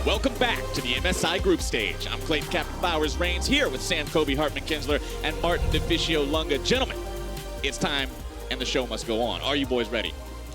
Welcome back to the MSI group stage. I'm Clayton Captain Flowers Reigns here with Sam Kobe Hartman Kinsler and Martin DeFicio Lunga. Gentlemen, it's time and the show must go on. Are you boys ready?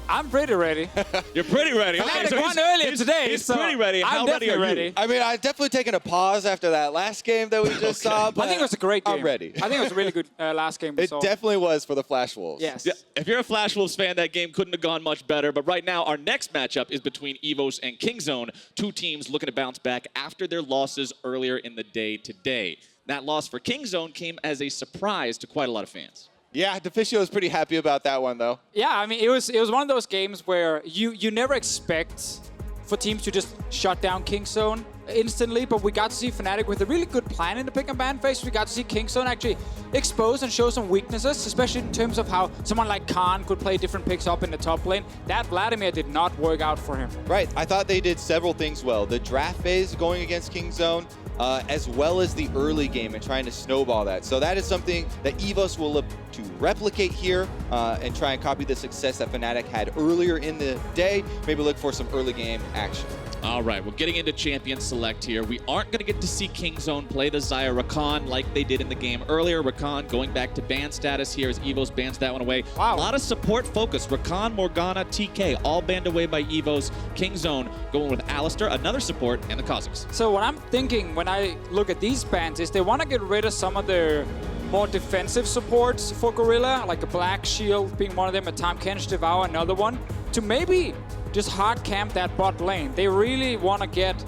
I'm pretty ready. You're pretty ready. Okay, I won earlier today, he's so pretty ready. How I'm ready are definitely you? ready. I mean, I've definitely taken a pause after that last game that we just saw. But I think it was a great game. I'm ready. I think it was a really good last game we It saw. definitely was for the Flash Wolves. Yes. Yeah, if you're a Flash Wolves fan, that game couldn't have gone much better. But right now, our next matchup is between EVOS and Kingzone, two teams looking to bounce back after their losses earlier in the day today. That loss for Kingzone came as a surprise to quite a lot of fans. Yeah, DeFicio was pretty happy about that one, though. Yeah, I mean, it was one of those games where you never expect for teams to just shut down Kingzone instantly, but we got to see Fnatic with a really good plan in the pick and ban phase. We got to see Kingzone actually expose and show some weaknesses, especially in terms of how someone like Khan could play different picks up in the top lane. That Vladimir did not work out for him. Right, I thought they did several things well. The draft phase going against Kingzone, as well as the early game and trying to snowball that. So that is something that EVOS will look to replicate here and try and copy the success that Fnatic had earlier in the day. Maybe look for some early game action. All right, we're getting into Champion Select here. We aren't going to get to see Kingzone play the Xayah Rakan like they did in the game earlier. Rakan going back to ban status here as EVOS bans that one away. Wow. A lot of support focus. Rakan, Morgana, TK, all banned away by EVOS. Kingzone going with Alistar, another support, and the Kha'Zix. So what I'm thinking when I look at these bans is they want to get rid of some of their more defensive supports for Gorilla, like a Black Shield being one of them, a Tahm Kench Devour another one, to maybe just hard camp that bot lane. They really want to get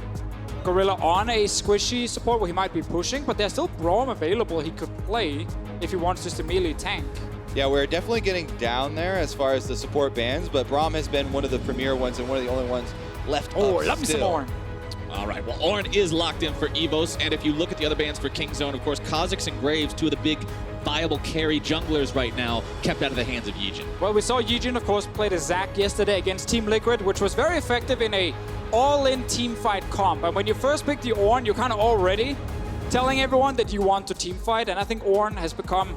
Gorilla on a squishy support where he might be pushing, but there's still Braum available he could play if he wants just to melee tank. Yeah, we're definitely getting down there as far as the support bans, but Braum has been one of the premier ones and one of the only ones left Oh, up love me some still. more. All right, well, Ornn is locked in for EVOS, and if you look at the other bans for Kingzone, of course, Kha'Zix and Graves, two of the big viable carry junglers right now, kept out of the hands of YiJin. Well, we saw YiJin, of course, play the Zac yesterday against Team Liquid, which was very effective in a all-in team fight comp. And when you first pick the Ornn, you're kind of already telling everyone that you want to team fight, and I think Ornn has become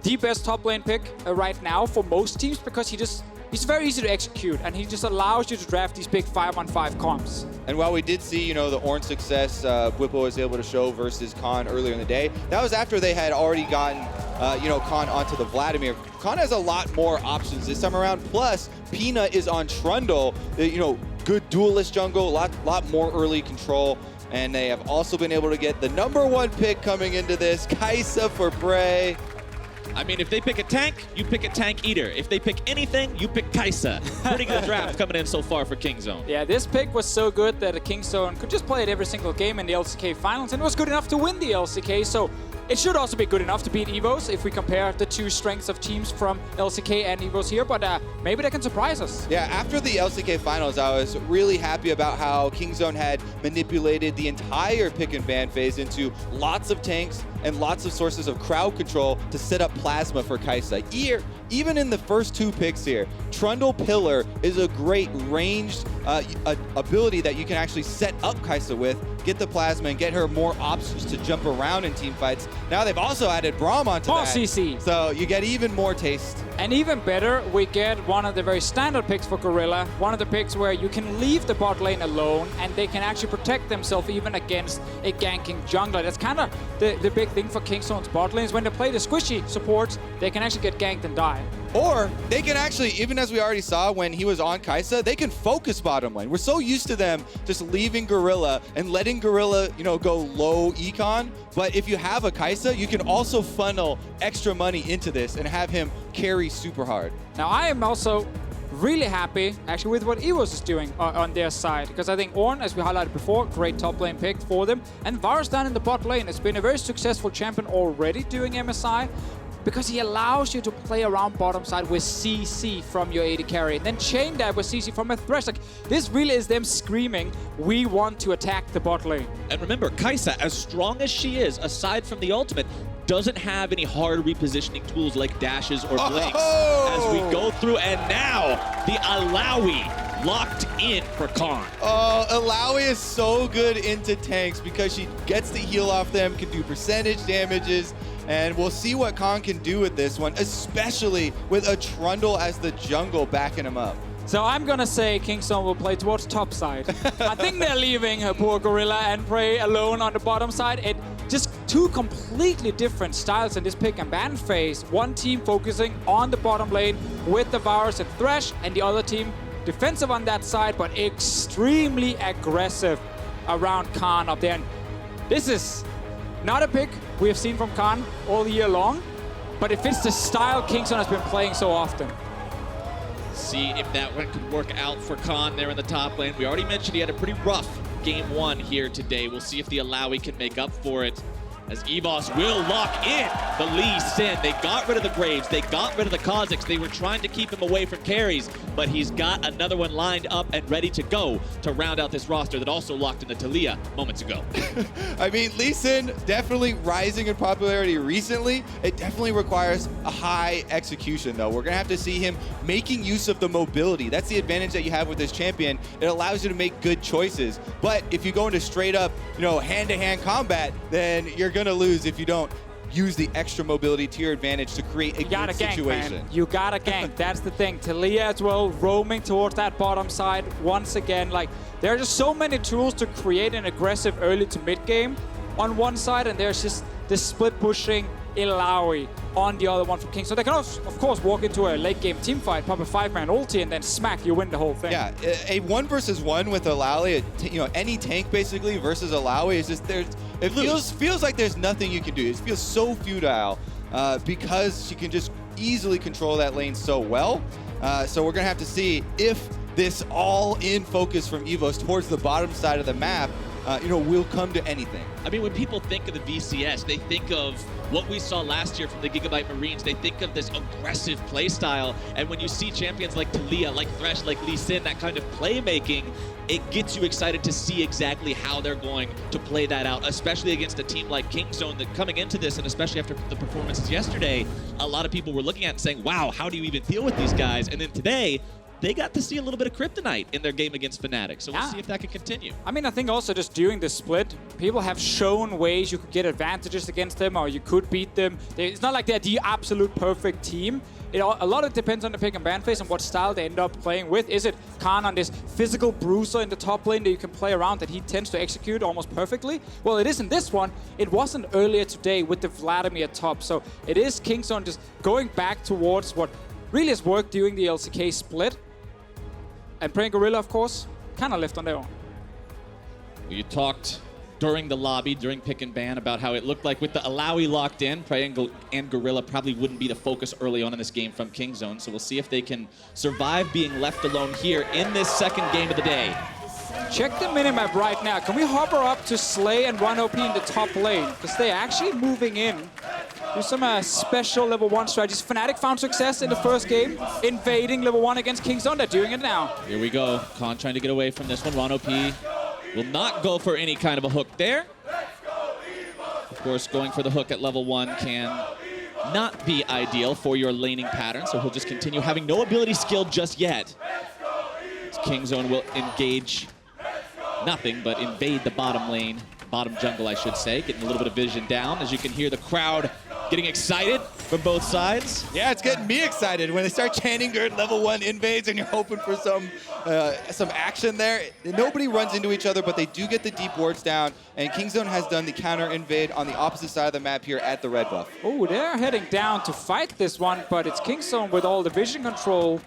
the best top lane pick right now for most teams because he's very easy to execute, and he just allows you to draft these big 5-on-5 comps. And while we did see, you know, the Ornn success Whippo was able to show versus Khan earlier in the day, that was after they had already gotten, you know, Khan onto the Vladimir. Khan has a lot more options this time around. Plus, Peanut is on Trundle. You know, good duelist jungle, lot more early control. And they have also been able to get the #1 pick coming into this, Kai'Sa for Bray. I mean, if they pick a tank, you pick a tank eater. If they pick anything, you pick Kai'Sa. Pretty good draft coming in so far for Kingzone. Yeah, this pick was so good that Kingzone could just play it every single game in the LCK finals, and it was good enough to win the LCK, so it should also be good enough to beat EVOS if we compare the two strengths of teams from LCK and EVOS here, but maybe they can surprise us. Yeah, after the LCK finals, I was really happy about how Kingzone had manipulated the entire pick and ban phase into lots of tanks and lots of sources of crowd control to set up Plasma for Kai'Sa. Even in the first two picks here, Trundle Pillar is a great ranged ability that you can actually set up Kai'Sa with, get the Plasma and get her more options to jump around in team fights. Now they've also added Braum onto More that. CC. So you get even more taste. And even better, we get one of the very standard picks for Gorilla, one of the picks where you can leave the bot lane alone and they can actually protect themselves even against a ganking jungler. That's kind of the big thing for Kingzone's bot lanes. When they play the squishy supports, they can actually get ganked and die. Or they can actually, even as we already saw when he was on Kai'Sa, they can focus bottom lane. We're so used to them just leaving Gorilla and letting Gorilla, you know, go low econ. But if you have a Kai'Sa, you can also funnel extra money into this and have him carry super hard. Now, I am also really happy, actually, with what EVOS is doing on their side, because I think Ornn, as we highlighted before, great top lane pick for them. And Varus down in the bot lane has been a very successful champion already doing MSI, because he allows you to play around bottom side with CC from your AD carry, and then chain that with CC from a Thresh. Like, this really is them screaming, we want to attack the bot lane. And remember, Kai'Sa, as strong as she is, aside from the ultimate, doesn't have any hard repositioning tools like dashes or blinks as we go through. And now, the Illaoi locked in for Khan. Oh, Illaoi is so good into tanks because she gets to heal off them, can do percentage damages, and we'll see what Khan can do with this one, especially with a Trundle as the jungle backing him up. So I'm gonna say Kingzone will play towards top side. I think they're leaving poor Gorilla and Prey alone on the bottom side. It just two completely different styles in this pick and ban phase. One team focusing on the bottom lane with the Varus and Thresh, and the other team defensive on that side, but extremely aggressive around Khan up there. And this is not a pick we have seen from Khan all year long, but it fits the style Kingzone has been playing so often. See if that one could work out for Khan there in the top lane. We already mentioned he had a pretty rough game one here today. We'll see if the Illaoi can make up for it, as EVOS will lock in the Lee Sin. They got rid of the Graves, they got rid of the Kha'Zix. They were trying to keep him away from carries, but he's got another one lined up and ready to go to round out this roster that also locked in the Taliyah moments ago. I mean, Lee Sin definitely rising in popularity recently. It definitely requires a high execution, though. We're going to have to see him making use of the mobility. That's the advantage that you have with this champion. It allows you to make good choices. But if you go into straight up, hand-to-hand combat, then you're going to lose if you don't use the extra mobility to your advantage to create a good situation. Man. You gotta gank. That's the thing. Taliyah as well, roaming towards that bottom side once again. Like, there are just so many tools to create an aggressive early to mid game on one side, and there's just the split pushing Illaoi on the other one from King. So they can also, of course, walk into a late game team fight, pop a 5-man ulti, and then smack, you win the whole thing. Yeah, a 1 versus 1 with Illaoi, any tank basically versus Illaoi is just it feels like there's nothing you can do. It feels so futile because she can just easily control that lane so well. So we're gonna have to see if this all-in focus from EVOS towards the bottom side of the map will come to anything. I mean, when people think of the VCS, they think of what we saw last year from the Gigabyte Marines. They think of this aggressive play style. And when you see champions like Taliyah, like Thresh, like Lee Sin, that kind of playmaking, it gets you excited to see exactly how they're going to play that out, especially against a team like Kingzone that coming into this, and especially after the performances yesterday, a lot of people were looking at it and saying, wow, how do you even deal with these guys? And then today, they got to see a little bit of kryptonite in their game against Fnatic. So we'll see if that can continue. I mean, I think also just during the split, people have shown ways you could get advantages against them, or you could beat them. It's not like they're the absolute perfect team. A lot of it depends on the pick and ban phase and what style they end up playing with. Is it Khan on this physical bruiser in the top lane that you can play around that he tends to execute almost perfectly? Well, it is in this one. It wasn't earlier today with the Vladimir top. So it is Kingzone just going back towards what really has worked during the LCK split. And Prey and Gorilla, of course, kind of left on their own. You talked during the lobby, during pick and ban, about how it looked like with the Illaoi locked in, Prey and Gorilla probably wouldn't be the focus early on in this game from Kingzone. So we'll see if they can survive being left alone here in this second game of the day. Check the minimap right now. Can we hover up to Slay and RonOP in the top lane? Because they're actually moving in. Do some special level 1 strategies. Fnatic found success in the first game, invading level 1 against Kingzone. They're doing it now. Here we go. Khan trying to get away from this one. RonOP will not go for any kind of a hook there. Of course, going for the hook at level 1 can not be ideal for your laning pattern, so he'll just continue having no ability skill just yet. Kingzone will engage nothing but invade the bottom lane, bottom jungle, I should say, getting a little bit of vision down, as you can hear the crowd getting excited from both sides. Yeah, it's getting me excited when they start chanting during level 1 invades and you're hoping for some action there. Nobody runs into each other, but they do get the deep wards down, and Kingzone has done the counter invade on the opposite side of the map here at the red buff. Oh, they're heading down to fight this one, but it's Kingzone with all the vision control.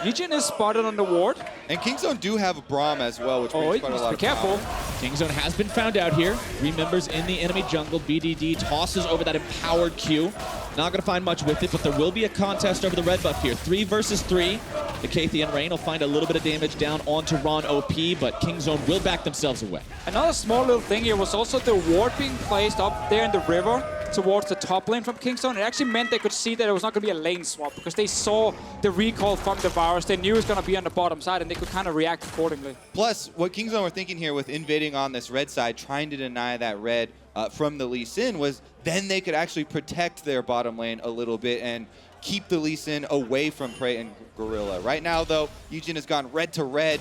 YiJin is spotted on the ward. And Kingzone do have a Braum as well, which brings quite a lot of careful. Kingzone has been found out here. 3 members in the enemy jungle. BDD tosses over that empowered Q. Not going to find much with it, but there will be a contest over the red buff here. 3 versus 3. The Kathian Rain will find a little bit of damage down onto RonOP, but Kingzone will back themselves away. Another small little thing here was also the ward being placed up there in the river towards the top lane from Kingzone. It actually meant they could see that it was not going to be a lane swap because they saw the recall from the Varus. They knew it was going to be on the bottom side, and they could kind of react accordingly. Plus, what Kingzone were thinking here with invading on this red side, trying to deny that red from the Lee Sin, was then they could actually protect their bottom lane a little bit and keep the Lee Sin away from Prey and Gorilla. Right now, though, YiJin has gone red to red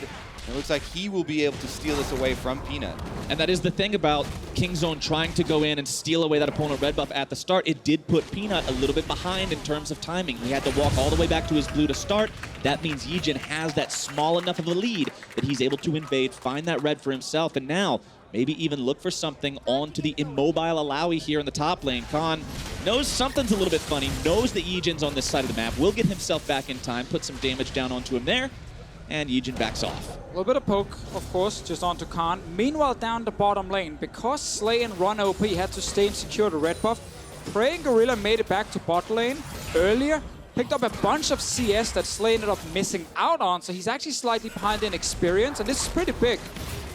It looks like he will be able to steal this away from Peanut. And that is the thing about Kingzone trying to go in and steal away that opponent red buff at the start. It did put Peanut a little bit behind in terms of timing. He had to walk all the way back to his blue to start. That means YiJin has that small enough of a lead that he's able to invade, find that red for himself, and now maybe even look for something onto the immobile Illaoi here in the top lane. Khan knows something's a little bit funny, knows that YiJin's on this side of the map, will get himself back in time, put some damage down onto him there, and YiJin backs off. A little bit of poke, of course, just onto Khan. Meanwhile, down the bottom lane, because Slay and RonOP had to stay and secure the red buff, Prey and Gorilla made it back to bot lane earlier, picked up a bunch of CS that Slay ended up missing out on, so he's actually slightly behind in experience, and this is pretty big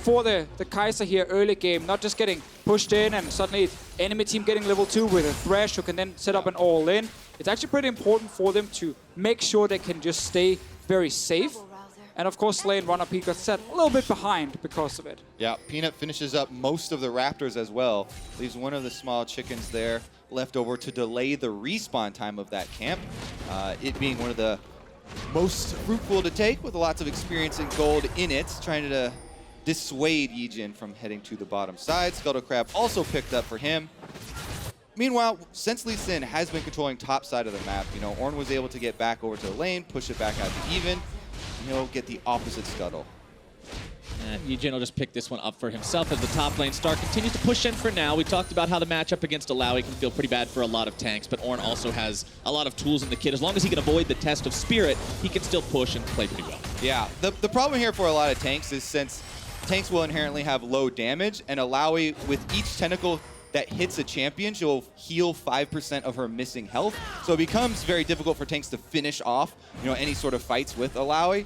for the Kai'Sa here early game, not just getting pushed in and suddenly enemy team getting level 2 with a Thresh who can then set up an all-in. It's actually pretty important for them to make sure they can just stay very safe. And of course, Slay and RonOP got set a little bit behind because of it. Yeah, Peanut finishes up most of the Raptors as well. Leaves one of the small chickens there left over to delay the respawn time of that camp. It being one of the most fruitful to take with lots of experience and gold in it, trying to dissuade YiJin from heading to the bottom side. Scuttle Crab also picked up for him. Meanwhile, since Lee Sin has been controlling top side of the map, you know, Ornn was able to get back over to the lane, push it back out to even, and he'll get the opposite Scuttle. And YiJin will just pick this one up for himself as the top lane star continues to push in for now. We talked about how the matchup against Illaoi can feel pretty bad for a lot of tanks, but Ornn also has a lot of tools in the kit. As long as he can avoid the test of spirit, he can still push and play pretty well. Yeah, the problem here for a lot of tanks is since tanks will inherently have low damage, and Illaoi, with each tentacle that hits a champion, she'll heal 5% of her missing health. So it becomes very difficult for tanks to finish off, you know, any sort of fights with Illaoi.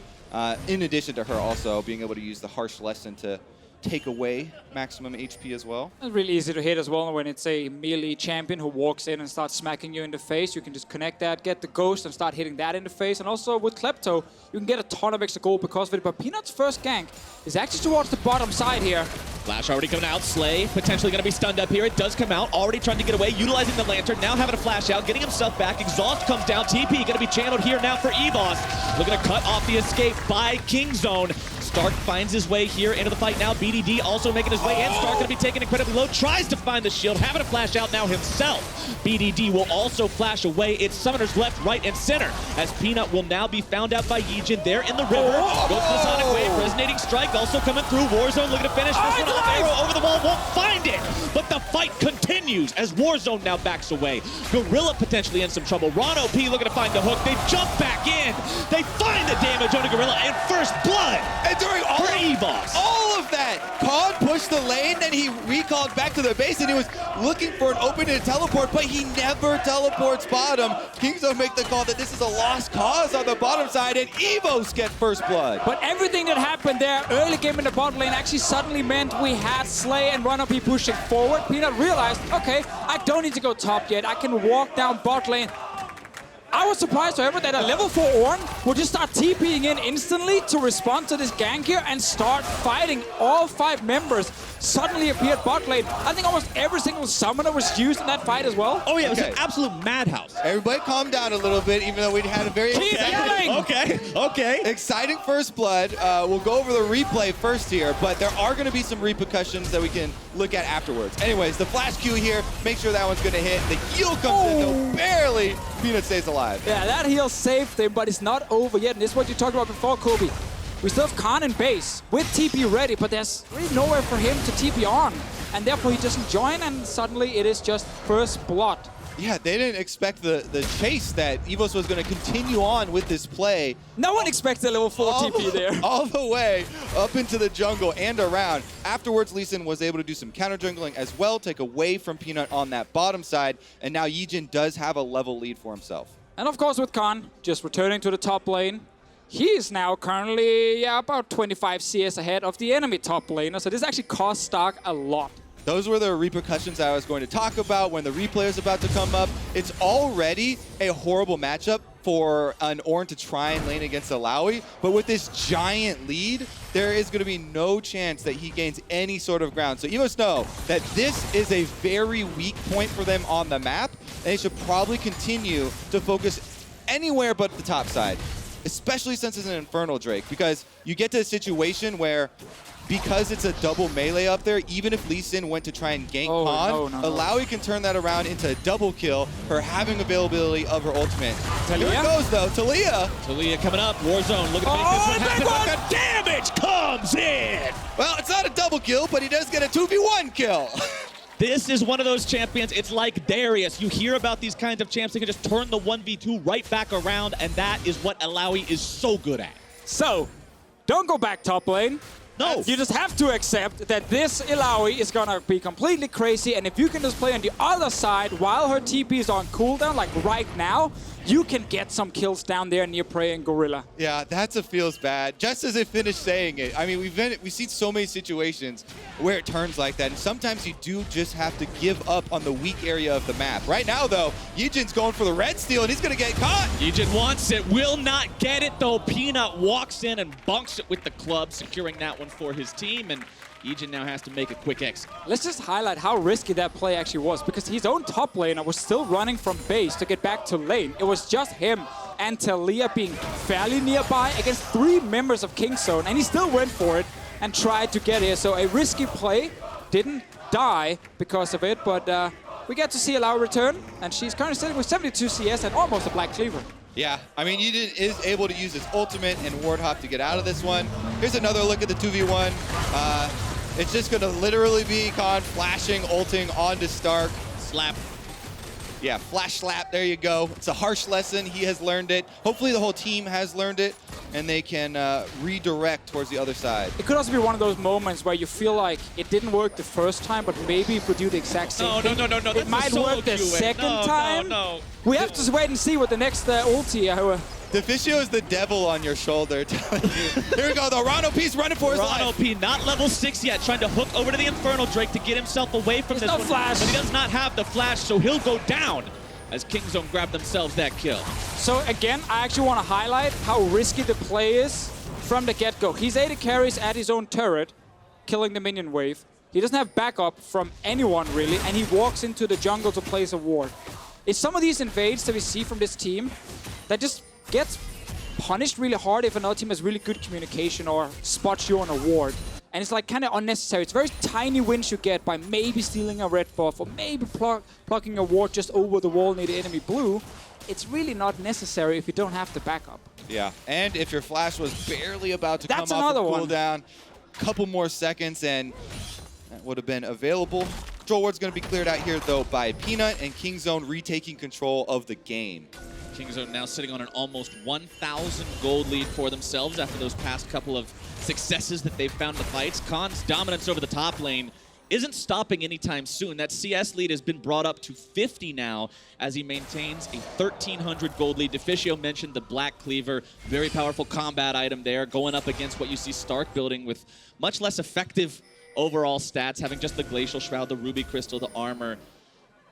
In addition to her also being able to use the Harsh Lesson to take away maximum HP as well. It's really easy to hit as well when it's a melee champion who walks in and starts smacking you in the face. You can just connect that, get the ghost and start hitting that in the face. And also with Klepto, you can get a ton of extra gold because of it. But Peanut's first gank is actually towards the bottom side here. Flash already coming out. Slay potentially going to be stunned up here. It does come out. Already trying to get away, utilizing the lantern. Now having a flash out, getting himself back. Exhaust comes down. TP going to be channeled here now for EVOS. Looking to cut off the escape by Kingzone. Stark finds his way here into the fight now. BDD also making his way in. Stark going to be taken incredibly low. Tries to find the shield. Having a flash out now himself. BDD will also flash away. It's summoners left, right, and center. As Peanut will now be found out by YiJin there in the river. Goes to the Sonic Wave. Resonating Strike also coming through. Warzone looking to finish this one off. Arrow over the wall. Won't find it. But the fight continues as Warzone now backs away. Gorilla potentially in some trouble. RonOP looking to find the hook. They jump back in. They find the damage on a Gorilla and first blood. And during for EVOS. All of that, Khan pushed the lane, then he recalled back to the base, and he was looking for an opening to teleport, but he never teleports bottom. Kingzone make the call that this is a lost cause on the bottom side, and EVOS get first blood. But everything that happened there early game in the bot lane actually suddenly meant we had Slay and RonOP pushing forward. Peanut realized, okay, I don't need to go top yet. I can walk down bot lane. I was surprised, however, that a level 4 Ornn would just start TPing in instantly to respond to this gank here and start fighting. All 5 members suddenly appeared bot lane. I think almost every single summoner was used in that fight as well. Oh yeah, it was an absolute madhouse. Everybody calm down a little bit, even though we had a very exciting first blood. We'll go over the replay first here, but there are going to be some repercussions that we can look at afterwards. Anyways, the flash Q here, make sure that one's going to hit. The heal comes in, though barely. Peanut stays alive. Yeah, that heal saved him, but it's not over yet. And this is what you talked about before, Kobe. We still have Khan in base with TP ready, but there's really nowhere for him to TP on. And therefore he doesn't join, and suddenly it is just first blood. Yeah, they didn't expect the chase that EVOS was going to continue on with this play. No one expected a level 4 TP there. All the way up into the jungle and around. Afterwards, Lee Sin was able to do some counter jungling as well, take away from Peanut on that bottom side, and now YiJin does have a level lead for himself. And of course with Khan just returning to the top lane, he is now currently about 25 CS ahead of the enemy top laner, so this actually costs Stark a lot. Those were the repercussions I was going to talk about when the replay is about to come up. It's already a horrible matchup for an Ornn to try and lane against Illaoi, but with this giant lead, there is going to be no chance that he gains any sort of ground. So EVOS know that this is a very weak point for them on the map, and they should probably continue to focus anywhere but the top side. especially since it's an Infernal Drake, because you get to a situation where, because it's a double melee up there, even if Lee Sin went to try and gank Khan, Illaoi can turn that around into a double kill, her having availability of her ultimate. Taliyah? Here it goes, though. Taliyah. Taliyah coming up. Warzone looking to make this one happen. But the damage comes in. Well, it's not a double kill, but he does get a 2v1 kill. This is one of those champions. It's like Darius. You hear about these kinds of champs. They can just turn the 1v2 right back around, and that is what Illaoi is so good at. So, don't go back top lane. No. You just have to accept that this Illaoi is gonna be completely crazy, and if you can just play on the other side while her TP is on cooldown, like right now, you can get some kills down there near Prey and Gorilla. Yeah, that's a feels bad. Just as they finished saying it, I mean, we've seen so many situations where it turns like that, and sometimes you do just have to give up on the weak area of the map. Right now, though, YiJin's going for the red steal, and he's gonna get caught. YiJin wants it, will not get it though. Peanut walks in and bunks it with the club, securing that one for his team, and YiJin now has to make a quick exit. Let's just highlight how risky that play actually was, because his own top laner was still running from base to get back to lane. It was just him and Taliyah being fairly nearby against 3 members of Kingzone, and he still went for it and tried to get here. So a risky play, didn't die because of it, but we get to see Illaoi return, and she's currently sitting with 72 CS and almost a Black Cleaver. Yeah, I mean, YiJin is able to use his ultimate and ward hop to get out of this one. Here's another look at the 2v1. It's just going to literally be Khan flashing, ulting onto Stark. Slap. Yeah, flash slap, there you go. It's a harsh lesson, he has learned it. Hopefully the whole team has learned it, and they can redirect towards the other side. It could also be one of those moments where you feel like it didn't work the first time, but maybe if we do the exact same thing, No. it might work the second time. No. We have to wait and see what the next ulti. Deficio is the devil on your shoulder, telling you. Here we go, though. RonOP's running for his life. RonOP not level 6 yet, trying to hook over to the Infernal Drake to get himself away from this no one. flash. But he does not have the flash, so he'll go down as Kingzone grab themselves that kill. So again, I actually want to highlight how risky the play is from the get-go. He's AD carries at his own turret, killing the minion wave. He doesn't have backup from anyone, really, and he walks into the jungle to place a ward. It's some of these invades that we see from this team that just gets punished really hard if another team has really good communication or spots you on a ward. And it's like kind of unnecessary. It's very tiny wins you get by maybe stealing a red buff or maybe plucking a ward just over the wall near the enemy blue. It's really not necessary if you don't have the backup. Yeah, and if your flash was barely about to That's come off another the one. cooldown, couple more seconds and that would have been available. Control ward's going to be cleared out here, though, by Peanut, and Kingzone retaking control of the game. Kingzone now sitting on an almost 1,000 gold lead for themselves after those past couple of successes that they've found in the fights. Khan's dominance over the top lane isn't stopping anytime soon. That CS lead has been brought up to 50 now as he maintains a 1,300 gold lead. Deficio mentioned the Black Cleaver, very powerful combat item there, going up against what you see Stark building with much less effective overall stats, having just the Glacial Shroud, the Ruby Crystal, the armor.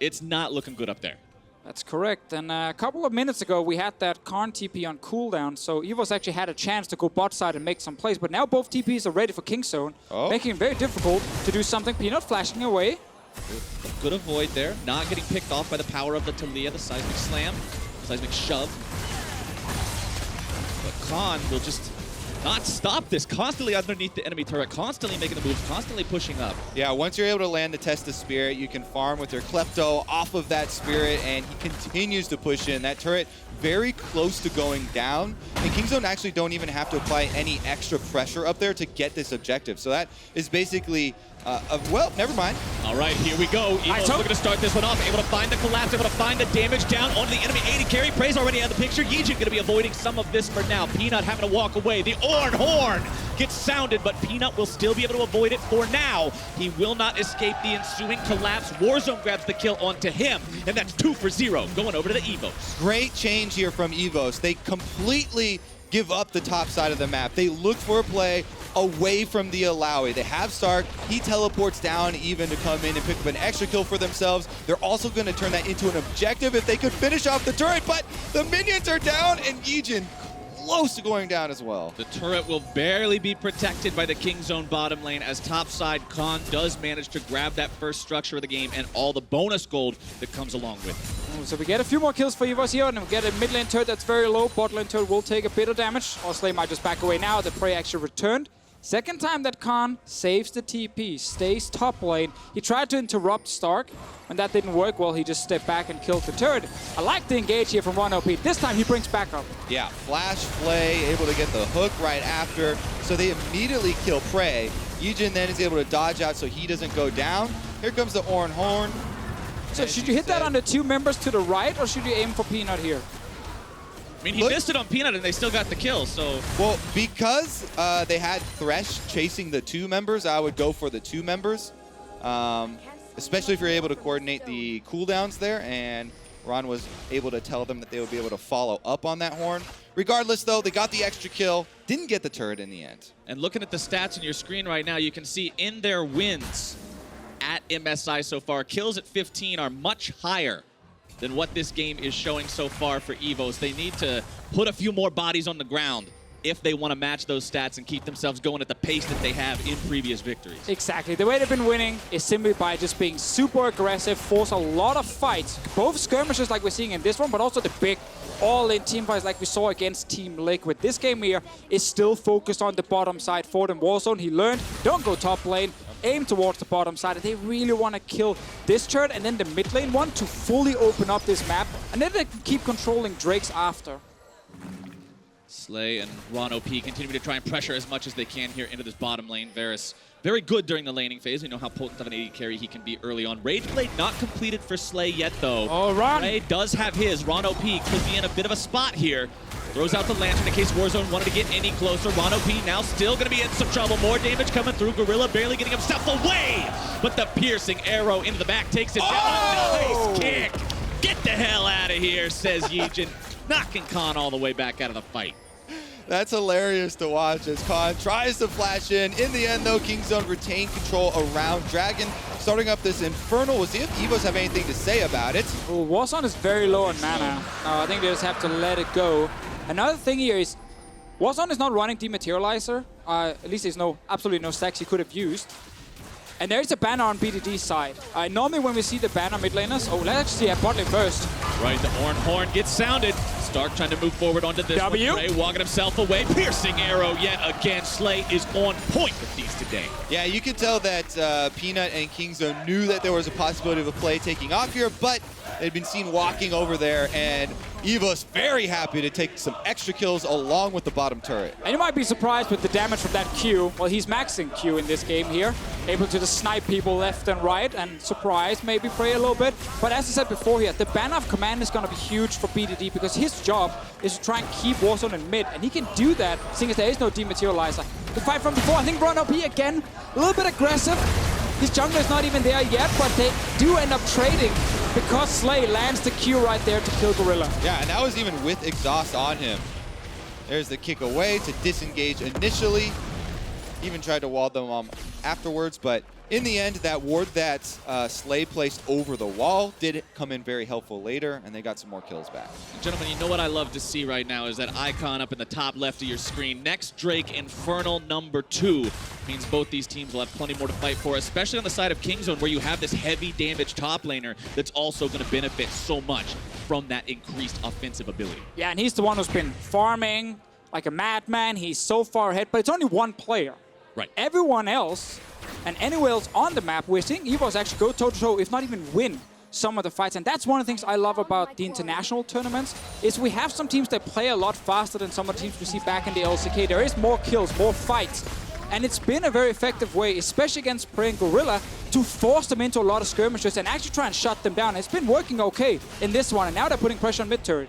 It's not looking good up there. That's correct. And a couple of minutes ago, we had that Karn TP on cooldown, so EVOS actually had a chance to go bot side and make some plays, but now both TPs are ready for Kingzone, making it very difficult to do something. Peanut flashing away. Good avoid there. Not getting picked off by the power of the Taliyah, the Seismic Slam, Seismic Shove. But Khan will just not stop this. Constantly underneath the enemy turret, constantly making the moves, constantly pushing up. Yeah, once you're able to land the Test of Spirit, you can farm with your Klepto off of that Spirit, and he continues to push in. That turret very close to going down, and Kingzone actually don't even have to apply any extra pressure up there to get this objective. So that is basically, well, never mind. All right, here we go. EVOS looking to start this one off, able to find the collapse, able to find the damage down onto the enemy AD carry. Prey's already out of the picture. YiJin going to be avoiding some of this for now. Peanut having to walk away. The Ornn horn gets sounded, but Peanut will still be able to avoid it for now. He will not escape the ensuing collapse. Warzone grabs the kill onto him, and that's 2 for 0, going over to the EVOS. Great change here from EVOS. They completely give up the top side of the map. They look for a play away from the Illaoi. They have Stark. He teleports down even to come in and pick up an extra kill for themselves. They're also going to turn that into an objective if they could finish off the turret, but the minions are down, and YiJin close to going down as well. The turret will barely be protected by the Kingzone bottom lane as topside Khan does manage to grab that first structure of the game and all the bonus gold that comes along with it. So we get a few more kills for EVOS here, and we get a mid lane turret that's very low. Bot lane turret will take a bit of damage. Or Slay might just back away now. The prey actually returned. Second time that Khan saves the TP, stays top lane. He tried to interrupt Stark. When that didn't work, well, he just stepped back and killed the turret. I like the engage here from RonOP. This time he brings back up. Yeah, flash play, able to get the hook right after. So they immediately kill prey. YiJin then is able to dodge out so he doesn't go down. Here comes the Ornn horn. So should you hit that on the two members to the right, or should you aim for Peanut here? I mean, he missed it on Peanut, and they still got the kill, so... Well, because they had Thresh chasing the two members, I would go for the two members. Especially if you're able to coordinate the cooldowns there, and Ron was able to tell them that they would be able to follow up on that horn. Regardless, though, they got the extra kill, didn't get the turret in the end. And looking at the stats on your screen right now, you can see in their wins at MSI so far, kills at 15 are much higher than what this game is showing so far for EVOS. They need to put a few more bodies on the ground if they want to match those stats and keep themselves going at the pace that they have in previous victories. Exactly. The way they've been winning is simply by just being super aggressive, force a lot of fights. Both skirmishes like we're seeing in this one, but also the big all-in team fights like we saw against Team Liquid. This game here is still focused on the bottom side for them. Warzone, he learned, don't go top lane, aim towards the bottom side, and they really want to kill this turret and then the mid lane one to fully open up this map, and then they can keep controlling Drakes after. Slay and RonOP continue to try and pressure as much as they can here into this bottom lane. Varus, very good during the laning phase. We know how potent of an AD carry he can be early on. Rage Blade not completed for Slay yet, though. Oh, Ron! Slay does have his. RonOP could be in a bit of a spot here. Throws out the lantern in case Warzone wanted to get any closer. RonOP now still going to be in some trouble. More damage coming through. Gorilla barely getting himself away. But the piercing arrow into the back takes it down. Nice kick. Get the hell out of here, says YiJin. Knocking Khan all the way back out of the fight. That's hilarious to watch as Khan tries to flash in. In the end, though, Kingzone retained control around Dragon. Starting up this Infernal. We'll see if EVOS have anything to say about it. Oh, Warzone is very low on mana. I think they just have to let it go. Another thing here is Warzone is not running Dematerializer. At least there's absolutely no stacks he could have used. And there is a banner on BDD's side. Normally when we see the banner mid laners, let's actually see bot lane first. Right, the Ornn horn gets sounded. Stark trying to move forward onto this W. one. Ray walking himself away. Piercing arrow yet again. Slay is on point with these today. Yeah, you can tell that Peanut and Kingzone knew that there was a possibility of a play taking off here, but they'd been seen walking over there, and EVOS very happy to take some extra kills along with the bottom turret. And you might be surprised with the damage from that Q. Well, he's maxing Q in this game here. Able to just snipe people left and right and surprise, maybe pray a little bit. But as I said before here, the banner of command is going to be huge for BDD because his job is to try and keep Warzone in mid. And he can do that, seeing as there is no Dematerializer. The fight from before, I think RonOP again, a little bit aggressive. His jungler is not even there yet, but they do end up trading because Slay lands the Q right there to kill Gorilla. Yeah, and that was even with exhaust on him. There's the kick away to disengage initially. Even tried to wall them afterwards, but in the end, that ward that Slay placed over the wall did come in very helpful later, and they got some more kills back. Gentlemen, you know what I love to see right now is that icon up in the top left of your screen. Next Drake Infernal #2 means both these teams will have plenty more to fight for, especially on the side of Kingzone, where you have this heavy damage top laner that's also going to benefit so much from that increased offensive ability. Yeah, and he's the one who's been farming like a madman. He's so far ahead, but it's only one player. Right. Everyone else and anywhere else on the map, we're seeing EVOS actually go toe-to-toe, if not even win some of the fights. And that's one of the things I love about the international tournaments, is we have some teams that play a lot faster than some of the teams we see back in the LCK. There is more kills, more fights. And it's been a very effective way, especially against Prey and Gorilla, to force them into a lot of skirmishes and actually try and shut them down. It's been working okay in this one, and now they're putting pressure on mid-turret.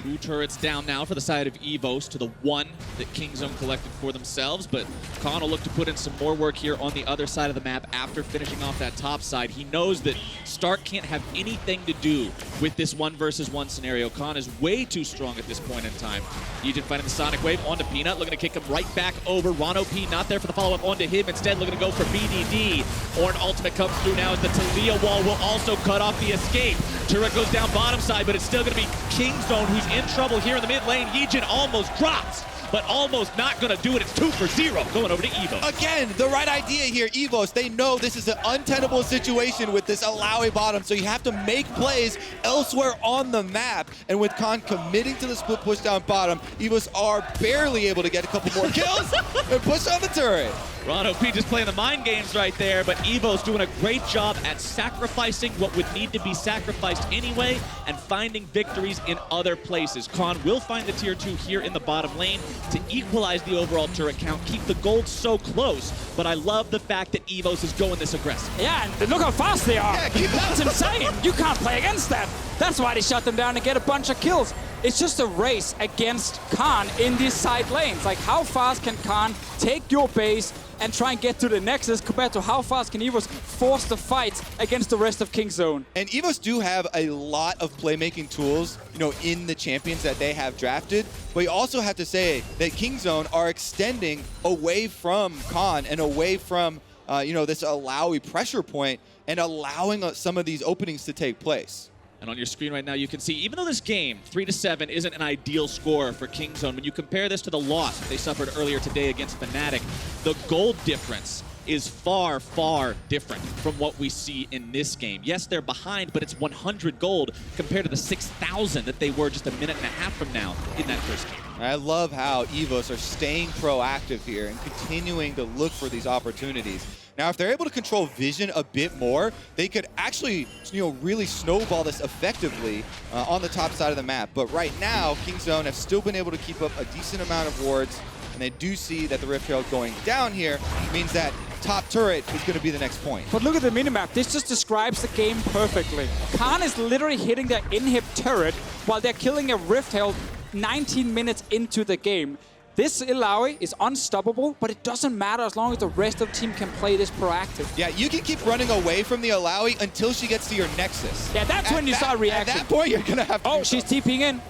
2 turrets down now for the side of EVOS to the 1 that Kingzone collected for themselves, but Khan will look to put in some more work here on the other side of the map after finishing off that top side. He knows that Stark can't have anything to do with this 1 versus 1 scenario. Khan is way too strong at this point in time. YiJin finding the Sonic Wave onto Peanut, looking to kick him right back over. RonOP not there for the follow-up onto him, instead looking to go for BDD. Ornn ultimate comes through now as the Taliyah wall will also cut off the escape. Turret goes down bottom side, but it's still going to be Kingzone who's in trouble here in the mid lane. YiJin almost drops but almost not going to do it. It's 2 for 0 going over to EVOS. Again, the right idea here, EVOS. They know this is an untenable situation with this Illaoi bottom, so you have to make plays elsewhere on the map. And with Khan committing to the split push down bottom, EVOS are barely able to get a couple more kills and push on the turret. RonOP just playing the mind games right there, but EVO's doing a great job at sacrificing what would need to be sacrificed anyway and finding victories in other places. Khan will find the tier 2 here in the bottom lane to equalize the overall turret count, keep the gold so close, but I love the fact that EVOS is going this aggressive. Yeah, and look how fast they are. Yeah, keep That's insane. You can't play against that. That's why they shut them down and get a bunch of kills. It's just a race against Khan in these side lanes. Like, how fast can Khan take your base and try and get to the Nexus compared to how fast can EVOS force the fight against the rest of Kingzone? And EVOS do have a lot of playmaking tools, in the champions that they have drafted. But you also have to say that Kingzone are extending away from Khan and away from, this Illaoi pressure point and allowing some of these openings to take place. And on your screen right now, you can see, even though this game, 3-7, isn't an ideal score for Kingzone, when you compare this to the loss they suffered earlier today against Fnatic, the gold difference is far, far different from what we see in this game. Yes, they're behind, but it's 100 gold compared to the 6,000 that they were just a minute and a half from now in that first game. I love how EVOS are staying proactive here and continuing to look for these opportunities. Now, if they're able to control vision a bit more, they could actually, really snowball this effectively on the top side of the map. But right now, Kingzone have still been able to keep up a decent amount of wards, and they do see that the Rift Herald going down here means that top turret is going to be the next point. But look at the minimap. This just describes the game perfectly. Khan is literally hitting their inhib turret while they're killing a Rift Herald 19 minutes into the game. This Illaoi is unstoppable, but it doesn't matter as long as the rest of the team can play this proactive. Yeah, you can keep running away from the Illaoi until she gets to your Nexus. Yeah, that's when you start reacting. At that point, you're going to have to Oh, she's TPing in.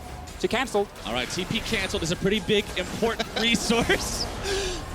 She canceled. All right, TP canceled is a pretty big, important resource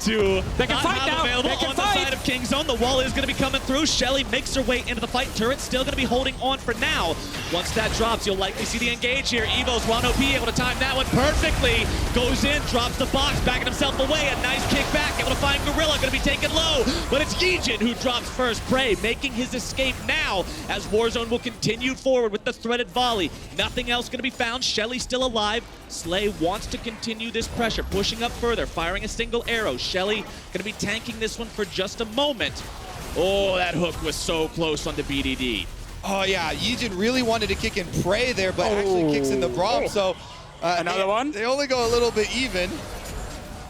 to They can not fight have now. available They can on fight. the side of Kingzone. The wall is going to be coming through. Shelly makes her way into the fight. Turret's still going to be holding on for now. Once that drops, you'll likely see the engage here. EVOS, RonOP able to time that one perfectly. Goes in, drops the box, backing himself away. A nice kick back, able to find Gorilla, going to be taken low. But it's YiJin who drops first. Prey making his escape now as Warzone will continue forward with the threaded volley. Nothing else going to be found. Shelly still alive. Slay wants to continue this pressure, pushing up further, firing a single arrow. Shelly going to be tanking this one for just a moment. Oh, that hook was so close on the BDD. Oh, yeah. YiJin really wanted to kick in Prey there, but actually kicks in the Braum. So Another one? They only go a little bit even.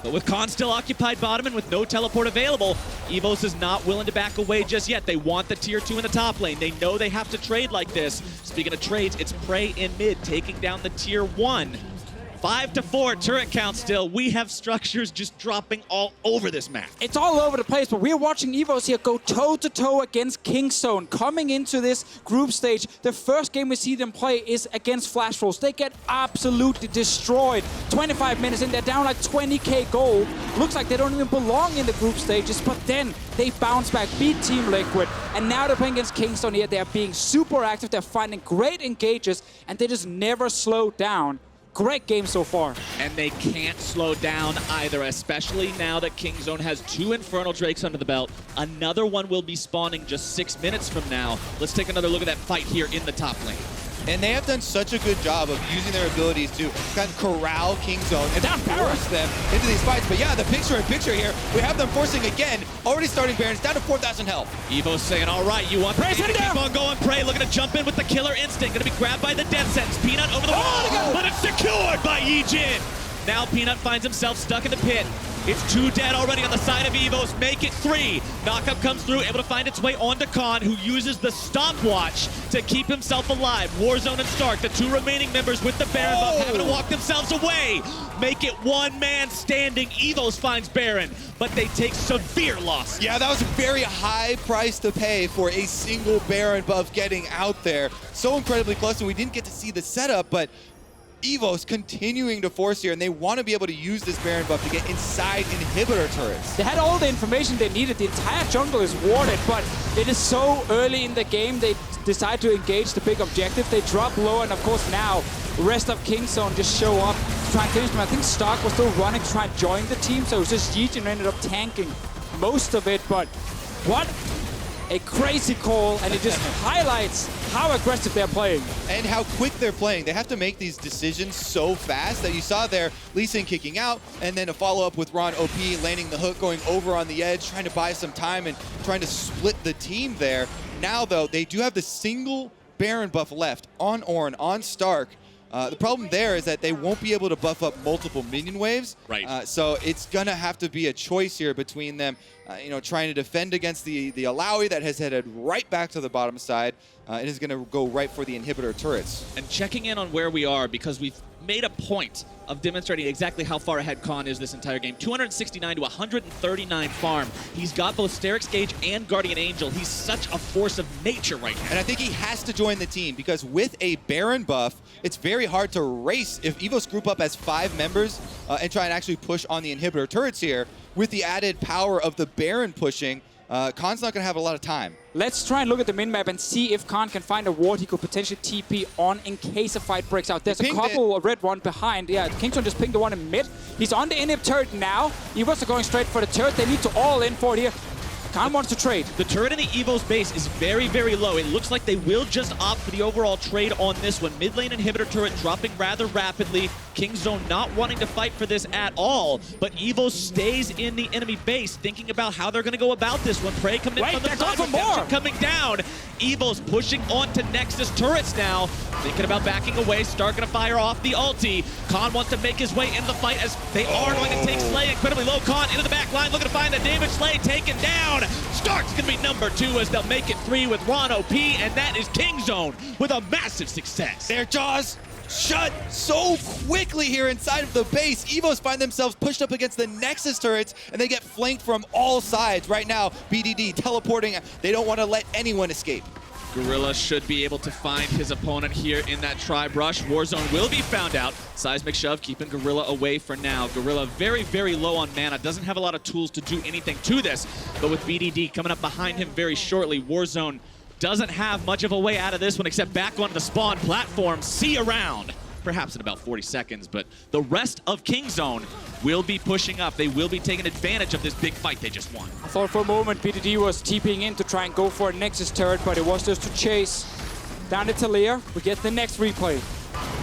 But with Khan still occupied bottom and with no teleport available, EVOS is not willing to back away just yet. They want the tier 2 in the top lane. They know they have to trade like this. Speaking of trades, it's Prey in mid taking down the tier 1. 5-4 turret count still. We have structures just dropping all over this map. It's all over the place, but we're watching EVOS here go toe-to-toe against Kingzone. Coming into this group stage, the first game we see them play is against Flash Rolls. They get absolutely destroyed. 25 minutes in, they're down like 20k gold. Looks like they don't even belong in the group stages, but then they bounce back, beat Team Liquid, and now they're playing against Kingzone here. They're being super active, they're finding great engages, and they just never slow down. Great game so far. And they can't slow down either, especially now that Kingzone has 2 Infernal Drakes under the belt. Another one will be spawning just 6 minutes from now. Let's take another look at that fight here in the top lane. And they have done such a good job of using their abilities to kind of corral Kingzone and force them into these fights. But yeah, the picture-in-picture here, we have them forcing again. Already starting Baron's down to 4,000 health. EVOS saying, all right, you want Prey to keep on going. Prey looking to jump in with the killer instinct. Going to be grabbed by the death sentence. Peanut over the wall, but it's secured by YiJin. Now Peanut finds himself stuck in the pit. It's 2 dead already on the side of EVOS. Make it 3. Knockup comes through, able to find its way onto Khan, who uses the stopwatch to keep himself alive. Warzone and Stark, the 2 remaining members with the Baron buff, having to walk themselves away. Make it 1 man standing. EVOS finds Baron, but they take severe loss. Yeah, that was a very high price to pay for a single Baron buff getting out there. So incredibly close, and we didn't get to see the setup, but EVOS continuing to force here, and they want to be able to use this Baron buff to get inside inhibitor turrets. They had all the information they needed. The entire jungle is warded, but it is so early in the game. They decide to engage the big objective. They drop low, and of course now, the rest of Kingzone just show up try and finish them. I think Stark was still running to try and join the team, so it was just YiJin who ended up tanking most of it. But what a crazy call, and it just highlights how aggressive they're playing. And how quick they're playing. They have to make these decisions so fast that you saw there Lee Sin kicking out, and then a follow-up with RonOP landing the hook, going over on the edge, trying to buy some time and trying to split the team there. Now, though, they do have the single Baron buff left on Ornn, on Stark. The problem there is that they won't be able to buff up multiple minion waves. Right. So it's going to have to be a choice here between them, trying to defend against the Illaoi that has headed right back to the bottom side. It is going to go right for the inhibitor turrets. And checking in on where we are, because we've made a point of demonstrating exactly how far ahead Khan is this entire game. 269 to 139 farm. He's got both Sterix Gauge and Guardian Angel. He's such a force of nature right now. And I think he has to join the team, because with a Baron buff, it's very hard to race. If EVOS group up as 5 members and try and actually push on the inhibitor turrets here, with the added power of the Baron pushing, Khan's not going to have a lot of time. Let's try and look at the min-map and see if Khan can find a ward he could potentially TP on in case a fight breaks out. There's a couple, a red one behind. Yeah, Kingston just pinged the one in mid. He's on the inhib turret now. EVOS are going straight for the turret. They need to all in for it here. Khan wants to trade. The turret in the EVO's base is very, very low. It looks like they will just opt for the overall trade on this one. Mid lane inhibitor turret dropping rather rapidly. Kingzone not wanting to fight for this at all, but EVO stays in the enemy base, thinking about how they're going to go about this one. Prey coming in from the side, Redemption coming down. EVO's pushing onto Nexus turrets now, thinking about backing away. Stark going to fire off the ulti. Khan wants to make his way into the fight as they are going to take Slay incredibly low. Khan into the back line, looking to find the damage. Slay taken down. Stark's going to be number 2 as they'll make it 3 with RonOP, and that is Kingzone with a massive success. Their jaws shut so quickly here inside of the base. EVOS find themselves pushed up against the Nexus turrets, and they get flanked from all sides. Right now, BDD teleporting. They don't want to let anyone escape. Gorilla should be able to find his opponent here in that tribe rush. Warzone will be found out. Seismic shove keeping Gorilla away for now. Gorilla very, very low on mana. Doesn't have a lot of tools to do anything to this. But with BDD coming up behind him very shortly, Warzone doesn't have much of a way out of this one except back onto the spawn platform. See around. Perhaps in about 40 seconds, but the rest of Kingzone will be pushing up. They will be taking advantage of this big fight they just won. I thought for a moment BDD was TPing in to try and go for a Nexus turret, but it was just to chase down to Taliyah. We get the next replay.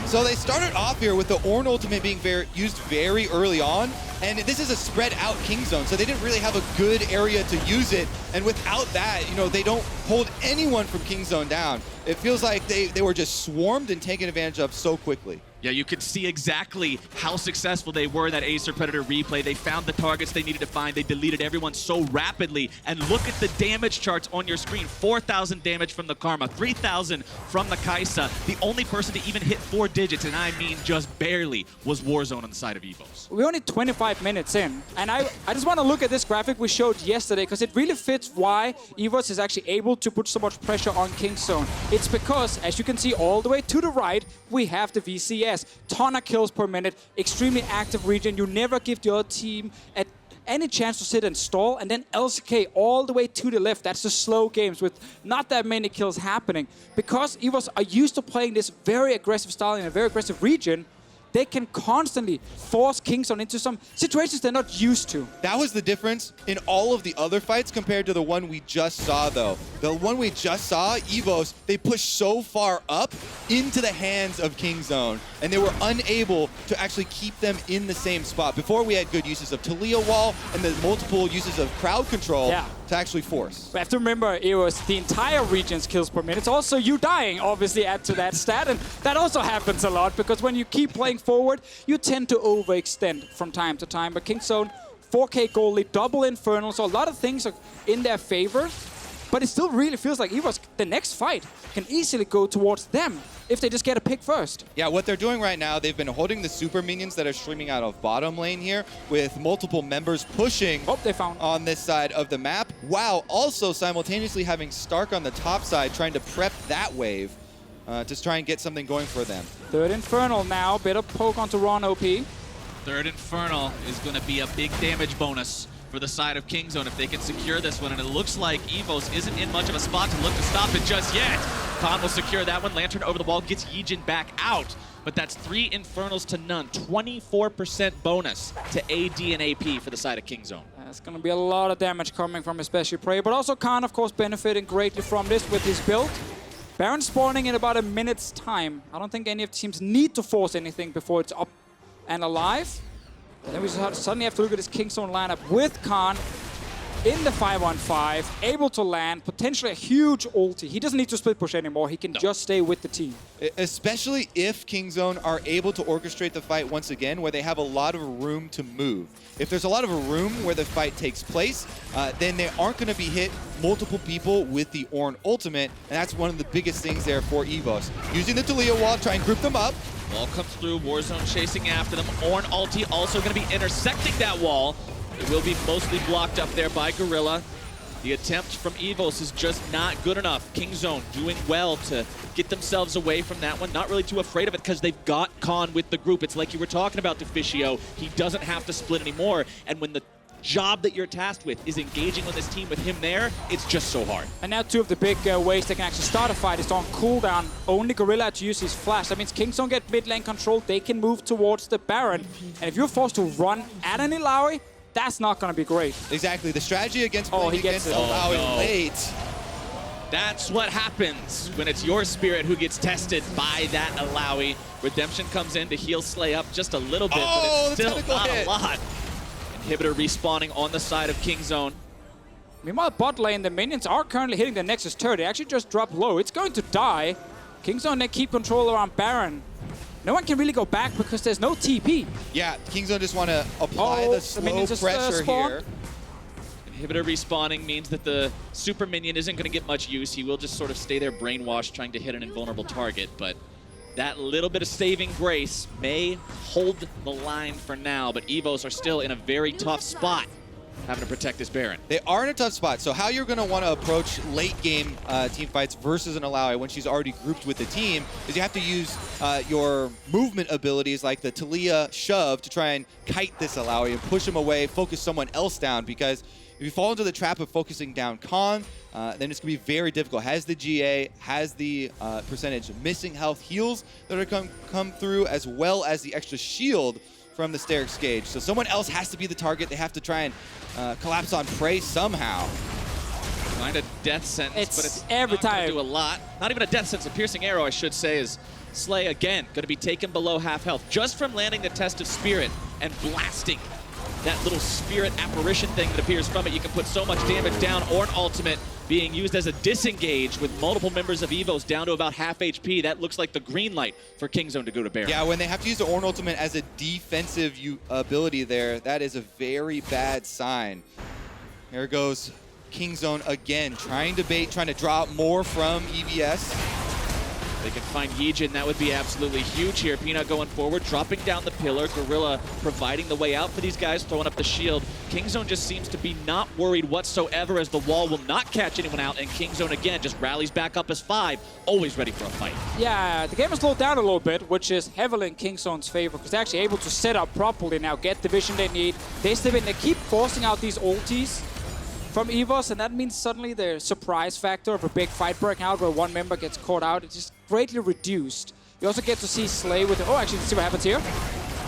So they started off here with the Ornn ultimate being used very early on, and this is a spread out Kingzone, so they didn't really have a good area to use it. And without that, they don't hold anyone from Kingzone down. It feels like they were just swarmed and taken advantage of so quickly. Yeah, you could see exactly how successful they were in that Acer Predator replay. They found the targets they needed to find. They deleted everyone so rapidly. And look at the damage charts on your screen. 4,000 damage from the Karma, 3,000 from the Kai'Sa. The only person to even hit 4 digits, and I mean just barely, was Warzone on the side of EVOS. We're only 25 minutes in, and I just want to look at this graphic we showed yesterday, because it really fits why EVOS is actually able to put so much pressure on Kingzone. It's because, as you can see all the way to the right, we have the VCS. Ton of kills per minute, extremely active region. You never give the other team any chance to sit and stall, and then LCK all the way to the left. That's the slow games with not that many kills happening. Because EVOS are used to playing this very aggressive style in a very aggressive region, they can constantly force Kingzone into some situations they're not used to. That was the difference in all of the other fights compared to the one we just saw, though. The one we just saw, EVOS, they pushed so far up into the hands of Kingzone, and they were unable to actually keep them in the same spot. Before, we had good uses of Taliyah wall and the multiple uses of crowd control to actually force. We have to remember, it was the entire region's kills per minute. It's also you dying, obviously, add to that stat, and that also happens a lot, because when you keep playing forward, you tend to overextend from time to time. But Kingzone, 4K goal lead, double Infernal, so a lot of things are in their favor. But it still really feels like EVOS, the next fight can easily go towards them if they just get a pick first. Yeah, what they're doing right now, they've been holding the super minions that are streaming out of bottom lane here with multiple members pushing on this side of the map, while also simultaneously having Stark on the top side trying to prep that wave to try and get something going for them. Third Infernal now, bit of poke onto RonOP. Third Infernal is going to be a big damage bonus for the side of Kingzone if they can secure this one, and it looks like EVOS isn't in much of a spot to look to stop it just yet. Khan will secure that one. Lantern over the wall gets YiJin back out. but that's 3 Infernals to none. 24% bonus to AD and AP for the side of Kingzone. There's going to be a lot of damage coming from especially Prey, but also Khan, of course, benefiting greatly from this with his build. Baron spawning in about a minute's time. I don't think any of the teams need to force anything before it's up and alive. And then we suddenly have to look at this Kingzone lineup with Khan in the 5-on-5, able to land, potentially a huge ulti. He doesn't need to split push anymore. He can just stay with the team. Especially if Kingzone are able to orchestrate the fight once again, where they have a lot of room to move. If there's a lot of room where the fight takes place, then they aren't going to be hit multiple people with the Ornn ultimate, and that's one of the biggest things there for EVOS. Using the Taliyah wall to try and group them up. Wall comes through, Warzone chasing after them. Ornn ulti also going to be intersecting that wall. It will be mostly blocked up there by Gorilla. The attempt from EVOS is just not good enough. Kingzone doing well to get themselves away from that one. Not really too afraid of it because they've got Khan with the group. It's like you were talking about Deficio. He doesn't have to split anymore. And when the job that you're tasked with is engaging on this team with him there, it's just so hard. And now two of the big ways they can actually start a fight is on cooldown. Only Gorilla had to use his flash. That means Kingzone get mid lane control. They can move towards the Baron. And if you're forced to run at an Illaoi, that's not going to be great. Exactly. The strategy against playing against Illaoi late. That's what happens when it's your spirit who gets tested by that Illaoi. Redemption comes in to heal Slay up just a little bit, but it's still not a lot. Inhibitor respawning on the side of Kingzone. Meanwhile, bot lane, the minions are currently hitting the Nexus turret. They actually just dropped low. It's going to die. Kingzone, they keep control around Baron. No one can really go back because there's no TP. Yeah, Kingzone just want to apply the slow pressure here. Inhibitor respawning means that the super minion isn't going to get much use. He will just sort of stay there brainwashed, trying to hit an invulnerable target. But that little bit of saving grace may hold the line for now. But EVOS are still in a very tough spot, having to protect this Baron. They are in a tough spot. So how you're going to want to approach late game team fights versus an Illaoi when she's already grouped with the team is you have to use your movement abilities like the Taliyah shove to try and kite this Illaoi and push him away, focus someone else down, because if you fall into the trap of focusing down Khan, then it's going to be very difficult. Has the GA, has the percentage of missing health heals that are come through, as well as the extra shield from the Sterix Gauge. So someone else has to be the target. They have to try and collapse on Prey somehow. Find a death sentence, but it's every not time going to do a lot. Not even a death sentence, a piercing arrow, I should say, is Slay again going to be taken below half health just from landing the Test of Spirit and blasting that little spirit apparition thing that appears from it. You can put so much damage down. Ornn ultimate being used as a disengage with multiple members of EVOS down to about half HP. That looks like the green light for Kingzone to go to Baron. Yeah, when they have to use the Ornn ultimate as a defensive ability there, that is a very bad sign. Here goes Kingzone again, trying to bait, trying to draw more from EVS. They can find YiJin. That would be absolutely huge here. Peanut going forward, dropping down the pillar. Gorilla providing the way out for these guys, throwing up the shield. Kingzone just seems to be not worried whatsoever, as the wall will not catch anyone out, and Kingzone again just rallies back up as 5, always ready for a fight. Yeah, the game has slowed down a little bit, which is heavily in Kingzone's favor, because they're actually able to set up properly now, get the vision they need. They step in, they keep forcing out these ultis from EVOS, and that means suddenly the surprise factor of a big fight breaking out where one member gets caught out is just greatly reduced. You also get to see Slay with the... Oh, actually, let's see what happens here.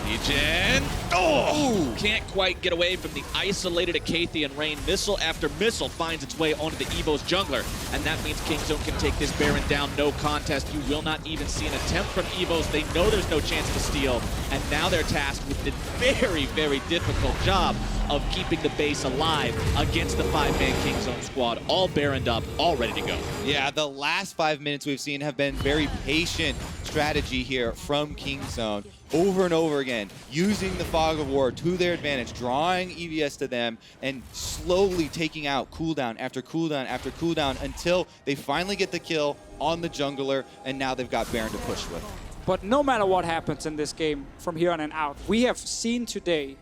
YiJin. Oh! Can't quite get away from the isolated Acathian rain. Missile after missile finds its way onto the EVOS jungler, and that means Kingzone can take this Baron down, no contest. You will not even see an attempt from EVOS. They know there's no chance to steal, and now they're tasked with the very, very difficult job of keeping the base alive against the 5-man Kingzone squad, all Baroned up, all ready to go. Yeah, the last 5 minutes we've seen have been very patient strategy here from Kingzone. Over and over again, using the Fog of War to their advantage, drawing EVS to them, and slowly taking out cooldown after cooldown after cooldown until they finally get the kill on the jungler, and now they've got Baron to push with. But no matter what happens in this game from here on and out, we have seen today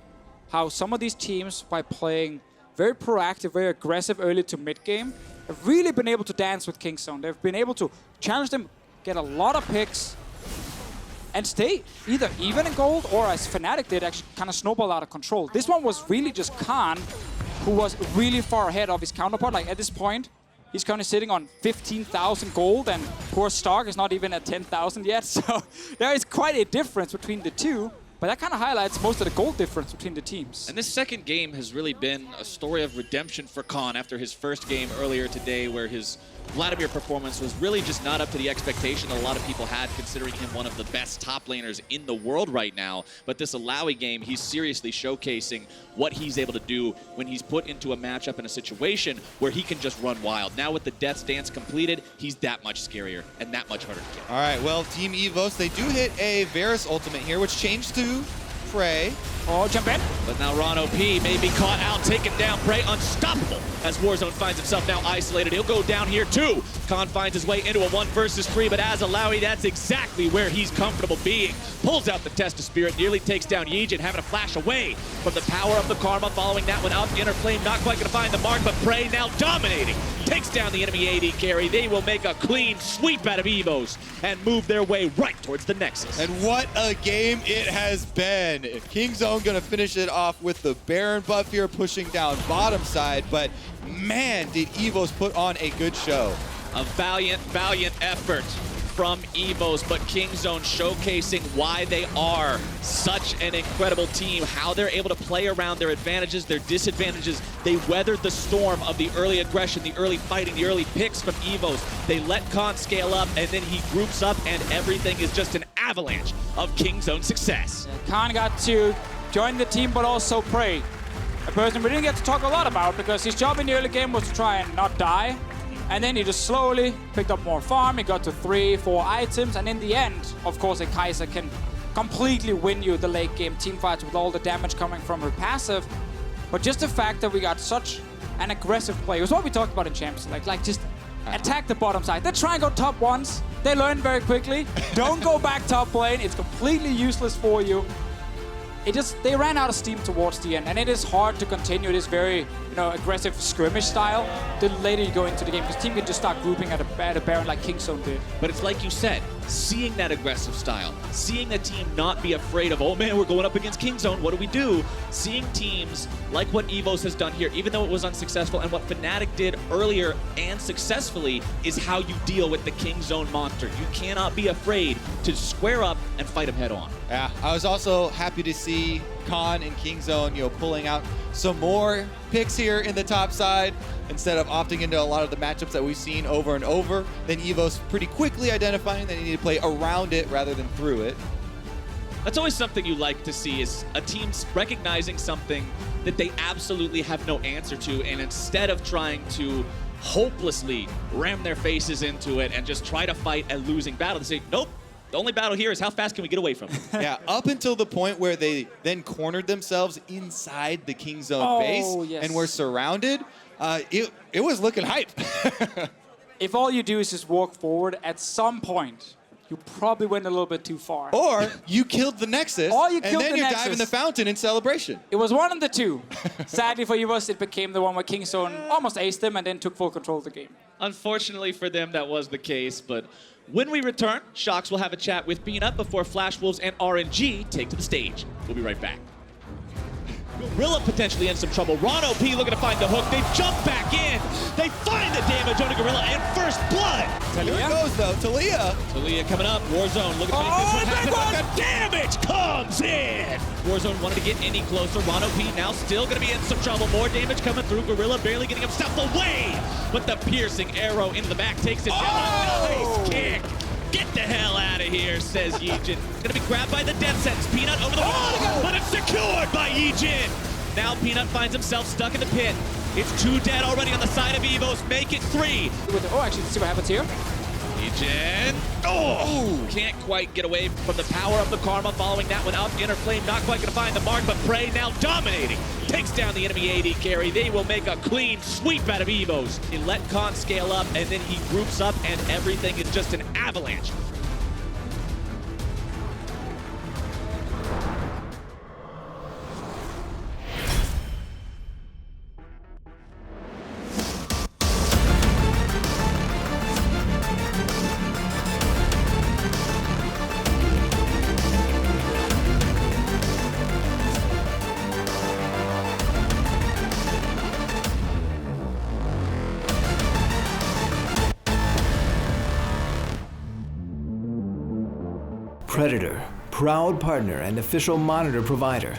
how some of these teams, by playing very proactive, very aggressive early to mid game, have really been able to dance with Kingzone. They've been able to challenge them, get a lot of picks, and stay either even in gold, or as Fnatic did, actually kind of snowball out of control. This one was really just Khan, who was really far ahead of his counterpart. Like at this point, He's currently sitting on 15,000 gold, and poor Stark is not even at 10,000 yet. So there is quite a difference between the two. But that kind of highlights most of the gold difference between the teams. And this second game has really been a story of redemption for Khan after his first game earlier today, where his Vladimir performance was really just not up to the expectation that a lot of people had, considering him one of the best top laners in the world right now. But this Illaoi game, he's seriously showcasing what he's able to do when he's put into a matchup in a situation where he can just run wild. Now with the Death's Dance completed, he's that much scarier and that much harder to kill. All right, well, Team EVOS, they do hit a Varus ultimate here, which changed to Prey. Oh, jump in. But now RonOP may be caught out, taken down. Prey unstoppable as Warzone finds himself now isolated. He'll go down here too. Khan finds his way into a 1 versus 3, but as Illaoi, that's exactly where he's comfortable being. Pulls out the Test of Spirit, nearly takes down YiJin, having to flash away from the power of the Karma, following that one up. Inner Flame not quite going to find the mark, but Prey now dominating. Takes down the enemy AD carry. They will make a clean sweep out of EVOS and move their way right towards the Nexus. And what a game it has been. Kingzone gonna finish it off with the Baron buff here, pushing down bottom side, but man, did EVOS put on a good show. A valiant effort from EVOS, but Kingzone showcasing why they are such an incredible team, how they're able to play around their advantages, their disadvantages. They weathered the storm of the early aggression, the early fighting, the early picks from EVOS. They let Khan scale up, and then he groups up, and everything is just an avalanche of Kingzone success. Khan got to join the team, but also Prey. A person we didn't get to talk a lot about, because his job in the early game was to try and not die. And then he just slowly picked up more farm. He got to 3-4 items. And in the end, of course, a Kai'Sa can completely win you the late game teamfights with all the damage coming from her passive. But just the fact that we got such an aggressive play, it was what we talked about in Champions League. Like, just attack the bottom side. They try and go top once. They learn very quickly. Don't go back top lane. It's completely useless for you. They ran out of steam towards the end, and it is hard to continue this very, aggressive skirmish style the later you go into the game, because team can just start grouping at a Baron like Kingzone did. But it's like you said, seeing that aggressive style, seeing the team not be afraid of, oh man, we're going up against Kingzone, what do we do? Seeing teams like what EVOS has done here, even though it was unsuccessful, and what Fnatic did earlier and successfully, is how you deal with the Kingzone monster. You cannot be afraid to square up and fight him head on. Yeah, I was also happy to see Khan and Kingzone, pulling out some more picks here in the top side instead of opting into a lot of the matchups that we've seen over and over. Then EVOS pretty quickly identifying that you need to play around it rather than through it. That's always something you like to see, is a team recognizing something that they absolutely have no answer to, and instead of trying to hopelessly ram their faces into it and just try to fight a losing battle, they say, nope. The only battle here is how fast can we get away from it? Yeah, up until the point where they then cornered themselves inside the Kingzone base yes. and were surrounded, it was looking hype. If all you do is just walk forward, at some point, you probably went a little bit too far. Or you killed the Nexus, and then you dive in the fountain in celebration. It was one of the two. Sadly for EVOS, it became the one where Kingzone almost aced them and then took full control of the game. Unfortunately for them, that was the case, but when we return, Shox will have a chat with Peanut before Flash Wolves and RNG take to the stage. We'll be right back. Gorilla potentially in some trouble. RonOP looking to find the hook. They jump back in. They find the damage on a Gorilla and first blood. Here it goes, though. Taliyah. Taliyah coming up. Warzone looking to make this one happen. But the damage comes in. Warzone wanted to get any closer. RonOP now still going to be in some trouble. More damage coming through. Gorilla barely getting himself away. But the piercing arrow into the back takes it down. Nice kick. Get the hell out of here, says YiJin. Gonna be grabbed by the death sentence. Peanut over the wall, but it's secured by YiJin. Now Peanut finds himself stuck in the pit. It's 2 dead already on the side of EVOS. Make it 3. Actually, let's see what happens here. YiJin. Oh! Can't quite get away from the power of the Karma. Following that one up. Inner Flame not quite gonna find the mark, but Prey now dominating. Takes down the enemy AD carry. They will make a clean sweep out of EVOS. They let Khan scale up, and then he groups up, and everything is just an avalanche. Predator, proud partner and official monitor provider.